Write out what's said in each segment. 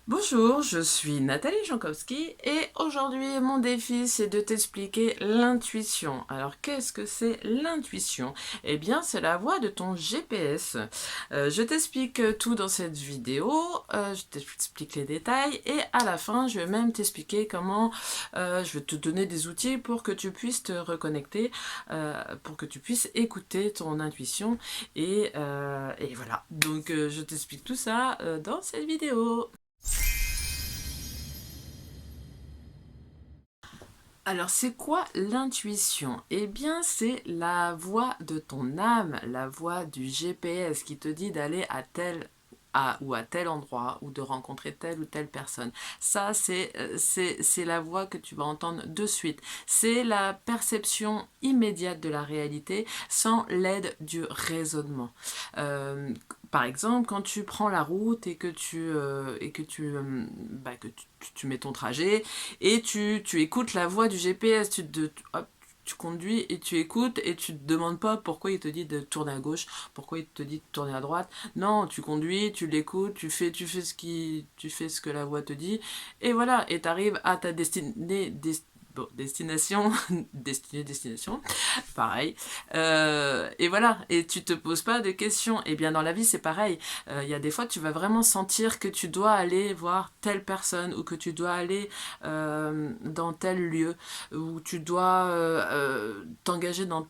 Bonjour, je suis Nathalie Jankowski et aujourd'hui mon défi c'est de t'expliquer l'intuition. Alors qu'est-ce que c'est l'intuition? Eh bien c'est la voix de ton GPS. Je t'explique tout dans cette vidéo, je t'explique les détails et à la fin je vais même t'expliquer comment je vais te donner des outils pour que tu puisses te reconnecter, pour que tu puisses écouter ton intuition et voilà. Donc je t'explique tout ça dans cette vidéo. Alors, c'est quoi l'intuition? Eh bien, c'est la voix de ton âme, la voix du GPS qui te dit d'aller à tel endroit ou de rencontrer telle ou telle personne. Ça, c'est la voix que tu vas entendre de suite. C'est la perception immédiate de la réalité sans l'aide du raisonnement. Euh, Par exemple, quand tu prends la route et que tu mets ton trajet et tu écoutes la voix du GPS, hop, tu conduis et tu écoutes et tu te demandes pas pourquoi il te dit de tourner à gauche, pourquoi il te dit de tourner à droite. Non, tu conduis, tu l'écoutes, tu fais ce que la voix te dit et voilà, et tu arrives à ta destination, destination, pareil. Et voilà, et tu te poses pas de questions. Et bien dans la vie, c'est pareil. Il y a des fois, tu vas vraiment sentir que tu dois aller voir telle personne ou que tu dois aller dans tel lieu ou tu dois t'engager dans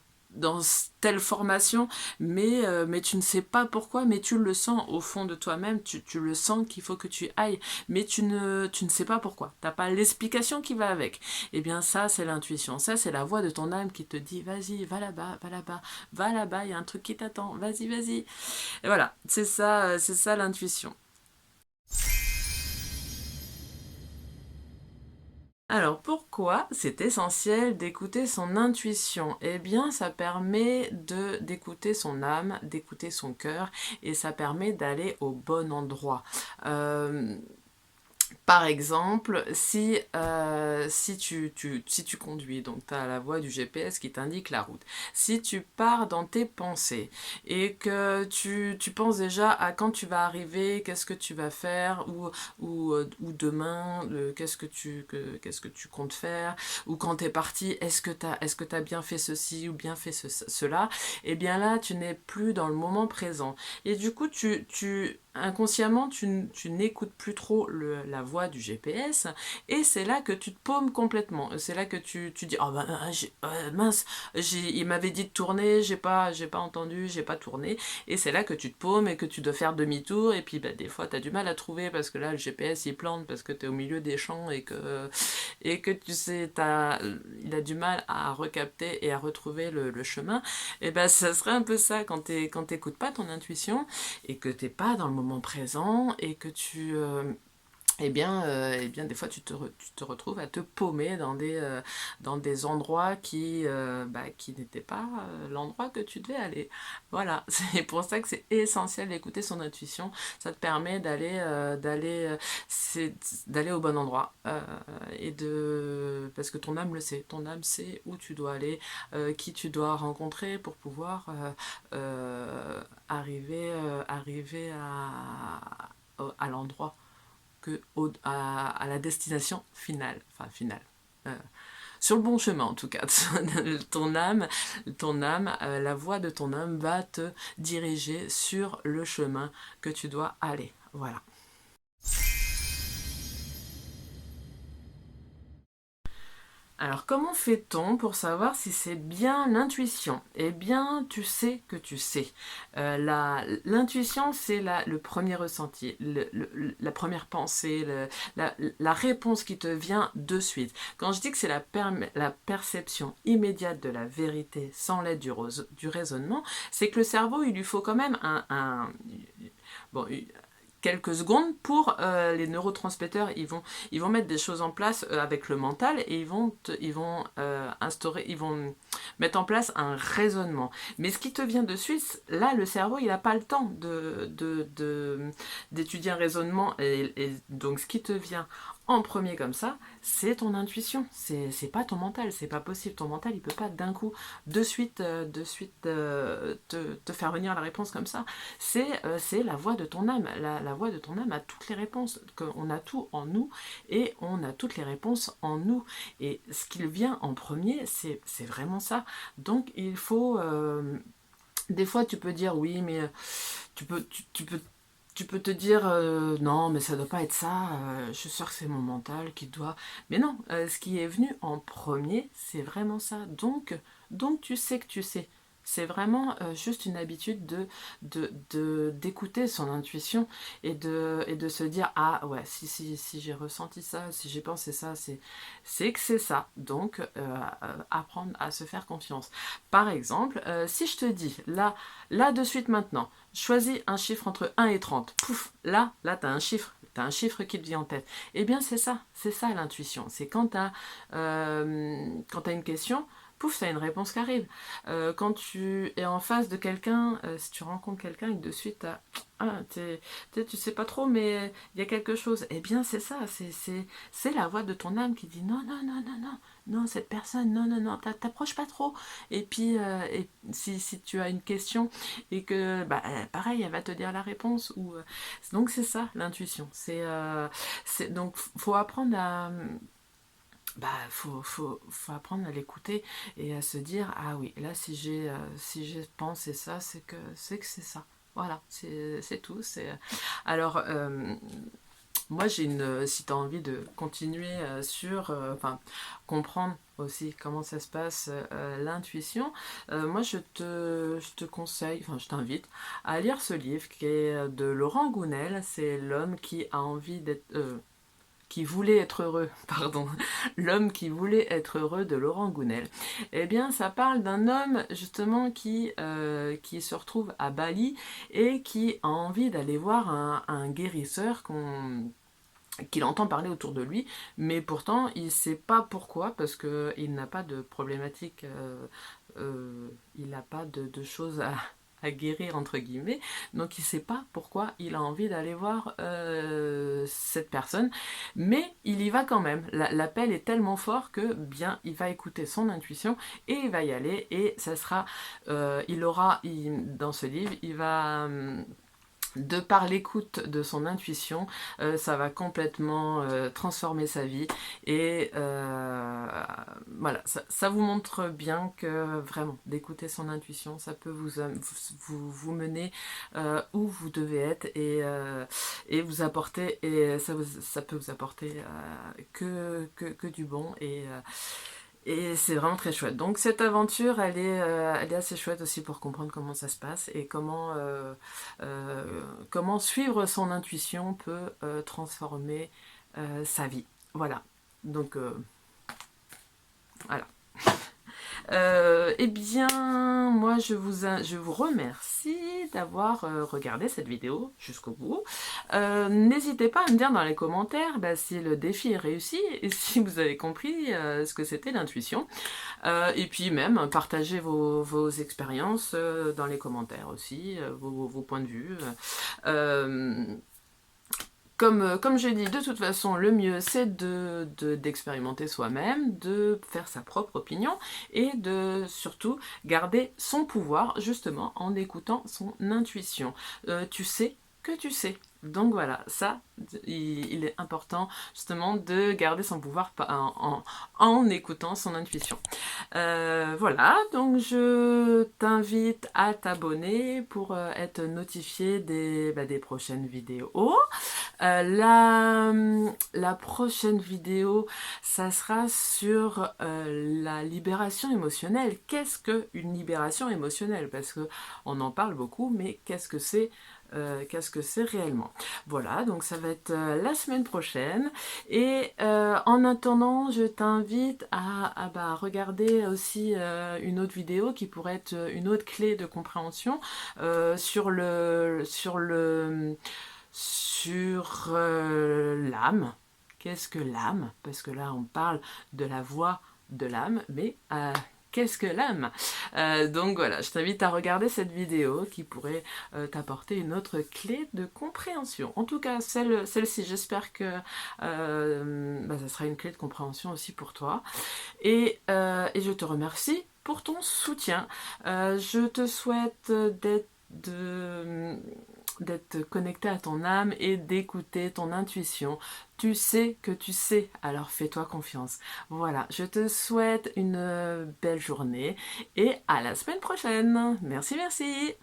telle formation, mais tu ne sais pas pourquoi, mais tu le sens au fond de toi-même, tu le sens qu'il faut que tu ailles, mais tu ne sais pas pourquoi, tu n'as pas l'explication qui va avec. Et bien ça, c'est l'intuition, ça c'est la voix de ton âme qui te dit, vas-y, va là-bas, va là-bas, va là-bas, il y a un truc qui t'attend, vas-y, vas-y. Et voilà, c'est ça l'intuition. Alors pourquoi c'est essentiel d'écouter son intuition? Eh bien ça permet d'écouter son âme, d'écouter son cœur et ça permet d'aller au bon endroit. Euh, Par exemple, si tu conduis, donc tu as la voix du GPS qui t'indique la route. Si tu pars dans tes pensées et que tu penses déjà à quand tu vas arriver, qu'est-ce que tu vas faire, ou demain, qu'est-ce que tu comptes faire, ou quand tu es parti, est-ce que tu as bien fait ceci ou bien fait cela, et bien là, tu n'es plus dans le moment présent. Et du coup, inconsciemment, tu n'écoutes plus trop la voix du GPS et c'est là que tu te paumes complètement. C'est là que tu dis, oh ben, mince, il m'avait dit de tourner, j'ai pas entendu, j'ai pas tourné. Et c'est là que tu te paumes et que tu dois faire demi-tour. Et puis ben, des fois, tu as du mal à trouver parce que là, le GPS il plante parce que tu es au milieu des champs et que tu sais, il a du mal à recapter et à retrouver le chemin. Et ben, ça serait un peu ça quand t'écoutes pas ton intuition et que t'es pas dans le moment présent et que eh bien, des fois, tu te retrouves à te paumer dans des endroits qui n'étaient pas l'endroit que tu devais aller. Voilà, c'est pour ça que c'est essentiel d'écouter son intuition. Ça te permet d'aller au bon endroit parce que ton âme le sait. Ton âme sait où tu dois aller, qui tu dois rencontrer pour pouvoir arriver à l'endroit à la destination finale, enfin finale. Euh, Sur le bon chemin en tout cas. ton âme, la voix de ton âme va te diriger sur le chemin que tu dois aller. Voilà. Alors, comment fait-on pour savoir si c'est bien l'intuition? Eh bien, tu sais que tu sais. L'intuition, c'est le premier ressenti, la première pensée, la réponse qui te vient de suite. Quand je dis que c'est la perception immédiate de la vérité sans l'aide du raisonnement, c'est que le cerveau, il lui faut quand même bon, quelques secondes pour les neurotransmetteurs. Ils vont mettre des choses en place avec le mental et ils vont mettre en place un raisonnement. Mais ce qui te vient de suite, là, le cerveau, il n'a pas le temps d'étudier un raisonnement. Et donc, ce qui te vient en premier comme ça, c'est ton intuition, c'est pas ton mental, c'est pas possible. Ton mental, il peut pas d'un coup, te faire venir la réponse comme ça. C'est la voix de ton âme. La voix de ton âme a toutes les réponses. On a tout en nous et on a toutes les réponses en nous. Et ce qui vient en premier, c'est vraiment ça. Donc il faut... des fois, tu peux dire oui, mais tu peux, tu peux te dire non, mais ça doit pas être ça. Je suis sûre que c'est mon mental qui doit. Mais non, ce qui est venu en premier, c'est vraiment ça. Donc tu sais que tu sais. C'est vraiment juste une habitude d'écouter son intuition et de se dire ah ouais, si j'ai ressenti ça, si j'ai pensé ça, c'est que c'est ça. Donc apprendre à se faire confiance. Par exemple, si je te dis là de suite maintenant, choisis un chiffre entre 1 et 30. Pouf, là tu as un chiffre. Tu as un chiffre qui te vient en tête. Eh bien, c'est ça l'intuition. C'est quand tu as, une question, pouf, tu as une réponse qui arrive. Quand tu es en face de quelqu'un, si tu rencontres quelqu'un et que de suite, ah, tu sais pas trop, mais il y a quelque chose. Eh bien, c'est ça. C'est la voix de ton âme qui dit non, non, non, non, non, non, cette personne, non, non, non, t'approches pas trop. Et puis, si tu as une question et que, bah, pareil, elle va te dire la réponse. Donc, c'est ça, l'intuition. Donc, faut apprendre à faut apprendre à l'écouter et à se dire ah oui là si j'ai pensé ça c'est que c'est ça, voilà c'est tout c'est alors moi j'ai une si tu as envie de continuer enfin comprendre aussi comment ça se passe l'intuition, moi je te conseille, enfin je t'invite à lire ce livre qui est de Laurent Gounel. C'est l'homme qui a envie d'être qui voulait être heureux, pardon, l'homme qui voulait être heureux de Laurent Gounel. Eh bien, ça parle d'un homme justement qui se retrouve à Bali et qui a envie d'aller voir un guérisseur qu'il entend parler autour de lui, mais pourtant il ne sait pas pourquoi, parce qu'il n'a pas de problématique, il n'a pas de choses à guérir entre guillemets, donc il ne sait pas pourquoi il a envie d'aller voir cette personne, mais il y va quand même. L'appel est tellement fort que bien il va écouter son intuition et il va y aller et ça sera, dans ce livre, il va de par l'écoute de son intuition, ça va complètement transformer sa vie. Et voilà, ça vous montre bien que vraiment, d'écouter son intuition, ça peut vous mener où vous devez être et vous apporter, et ça peut vous apporter que du bon. Et c'est vraiment très chouette. Donc cette aventure, elle est assez chouette aussi pour comprendre comment ça se passe et comment suivre son intuition peut transformer sa vie. Voilà. Donc voilà. Eh bien, moi je vous remercie d'avoir regardé cette vidéo jusqu'au bout. N'hésitez pas à me dire dans les commentaires si le défi est réussi et si vous avez compris ce que c'était l'intuition. Et puis même, partagez vos expériences dans les commentaires aussi, vos points de vue. Comme j'ai dit, de toute façon, le mieux c'est d'expérimenter soi-même, de faire sa propre opinion et de surtout garder son pouvoir justement en écoutant son intuition. Tu sais que tu sais. Donc voilà, ça, il est important justement de garder son pouvoir en écoutant son intuition. Voilà, donc je t'invite à t'abonner pour être notifié des prochaines vidéos. La prochaine vidéo, ça sera sur la libération émotionnelle. Qu'est-ce qu'une libération émotionnelle? Parce que on en parle beaucoup, mais qu'est-ce que c'est réellement? Voilà, donc ça va être la semaine prochaine. Et en attendant, je t'invite à regarder aussi une autre vidéo qui pourrait être une autre clé de compréhension sur l'âme. Qu'est-ce que l'âme? Parce que là, on parle de la voix de l'âme, mais qu'est-ce que l'âme? Donc voilà, je t'invite à regarder cette vidéo qui pourrait t'apporter une autre clé de compréhension. En tout cas, celle-ci, j'espère que ça sera une clé de compréhension aussi pour toi. Et je te remercie pour ton soutien. Je te souhaite d'être connecté à ton âme et d'écouter ton intuition. Tu sais que tu sais, alors fais-toi confiance. Voilà, je te souhaite une belle journée et à la semaine prochaine. Merci, merci.